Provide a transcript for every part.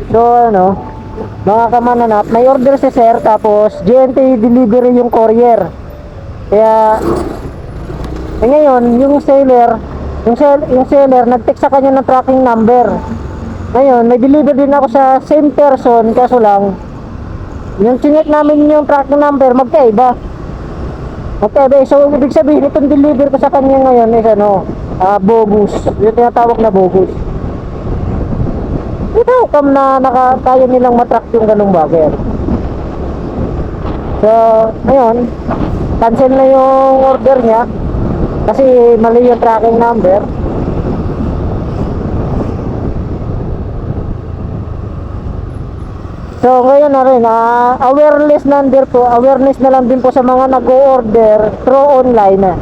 So ano, mga kamananap, may order si sir tapos GNT delivery yung courier. Kaya ngayon yung seller, yung seller nag-text sa kanya ng tracking number. Ngayon, may deliver din ako sa same person, kaso lang yung chinek namin yung tracking number magkaiba. Okay, so ibig sabihin itong deliver ko sa kanya ngayon is ano, bogus. Yung tinatawag na bogus. Ito, kam na kaya nilang matrack yung ganung bagay. So, ngayon, cancel na yung order niya kasi mali yung tracking number. So ngayon na rin, awareness na lang din po sa mga nag-o-order through online.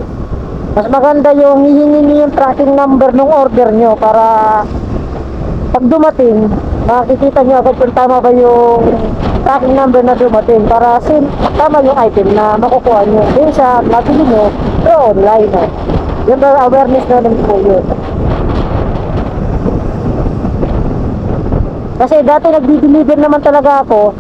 Mas maganda yung hihingi niyo yung tracking number ng order nyo para pag dumating, makikita nyo agad kung tama ba yung tracking number na dumating para tama yung item na makukuha nyo din sa nabili nyo through online. Yung awareness na lang po yun. Kasi dati nagdi-deliver naman talaga ako,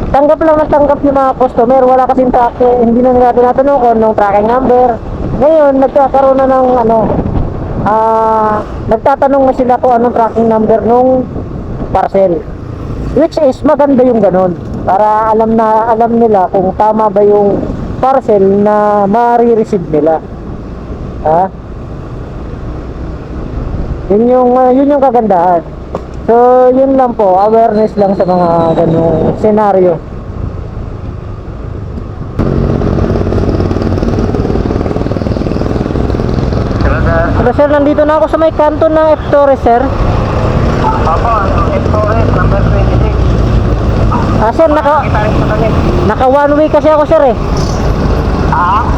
tanggap lang ng tanggap yung mga customer, wala kasing tracking, hindi na nila tinatanong kung anong tracking number. Ngayon nagkakaroon na ng nagtatanong na sila kung anong tracking number nung parcel, which is maganda yung ganun para alam nila kung tama ba yung parcel na ma-receive nila. Yun yung kagandahan. So yun lang po, awareness lang sa mga ganung senaryo. Hello sir, nandito na ako sa may kanto ng F Torres sir. Opo, F Torres, number 26. Sir, naka one way kasi ako sir eh.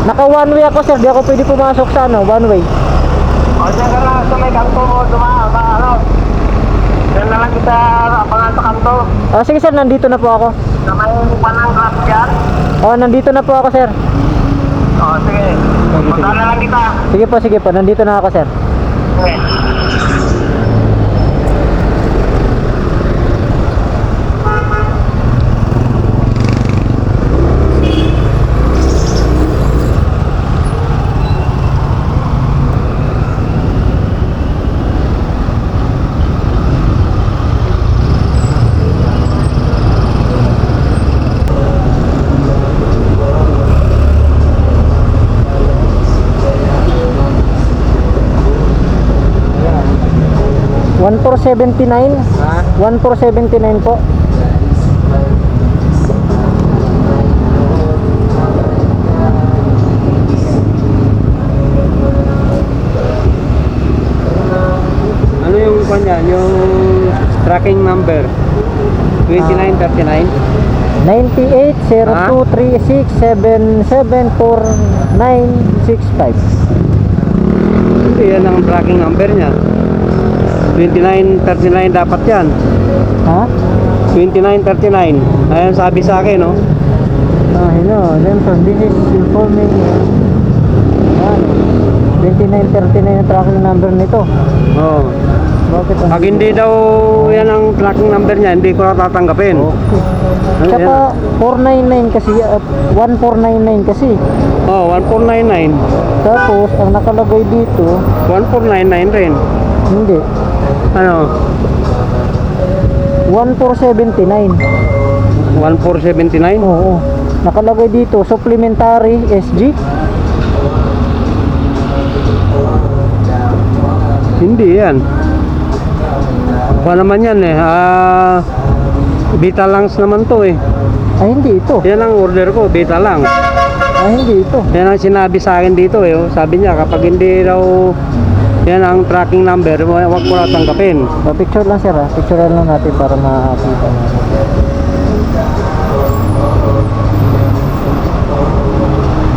Naka one way ako sir, di ako pwede pumasok sa one way. O, dyan ka lang sa may kanto mo, dyan na lang kita abangan sa kanto. Sige sir, nandito na po ako. Sa may panang grab dyan. Nandito na po ako sir. O, sige. Punta na lang kita. Sige po, nandito na ako sir. Okay. 1479. 1479 po. Ano yung kanya, yung tracking number? 2939? 980236774965. Hindi, yan ang tracking number niya. 2939 dapat yan. 2939. Ayan sabi sa akin, no? Hello, Lemson, this is informing 2939 ang tracking number nito. Oo. Bakit? Pag hindi daw yan ang tracking number niya, hindi ko na tatanggapin. Okay. Saka 499 kasi, 1499 kasi. 1499. Tapos, ang nakalagay dito, 1499 rin. hindi. Ano? 1479. 1479? Oo. Nakalagay dito, supplementary SG. Hindi yan. Ba naman yan eh. Beta langs naman to eh. Hindi ito. Yan ang order ko, beta lang. Hindi ito. Yan ang sinabi sa akin dito eh. Sabi niya kapag hindi daw yan ang tracking number, huwag mo na tanggapin. Picture lang sir ha. Picture lang natin para makakita natin.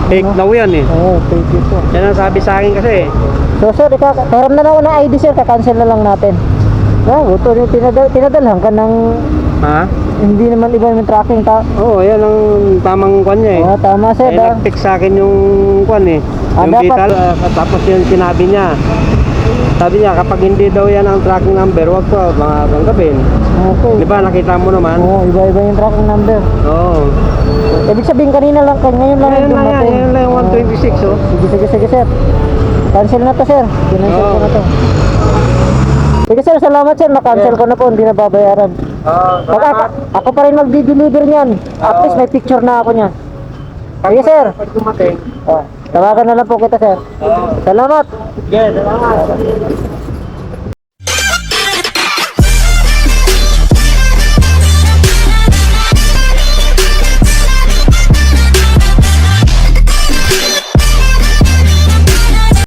Fake daw yan eh. Oo, fake ito. Yan ang sabi sa akin kasi. So sir, karam na lang na ID sir, kakancel na lang natin. Ito pinadalhan ka ng hindi naman iba yung tracking Oo, yan ang tamang kwan niya eh. Tama sir. Nag-text sa akin yung kwan eh. Yung dapat, vital, tapos yung sinabi niya. Sabi niya, kapag hindi daw yan ang tracking number, wag ko mga tanggapin. Okay. Di ba, nakita mo naman? Oo, iba-iba yung tracking number. Oo. Ibig sabihin kanina lang, ngayon lang Ngayon lang yan, dumating. ngayon lang yung 126, oh. Sige, sir. Cancel na to, sir. Cancel ko na to. Sige, sir, salamat, sir. Na-cancel ko na po, hindi na babayaran. Pag ako pa rin magdi-deliver niyan. At least may picture na ako niyan. Sige, sir. Pag dumating, Tawagan na lang po kita, sir. Salamat. sige, salamat.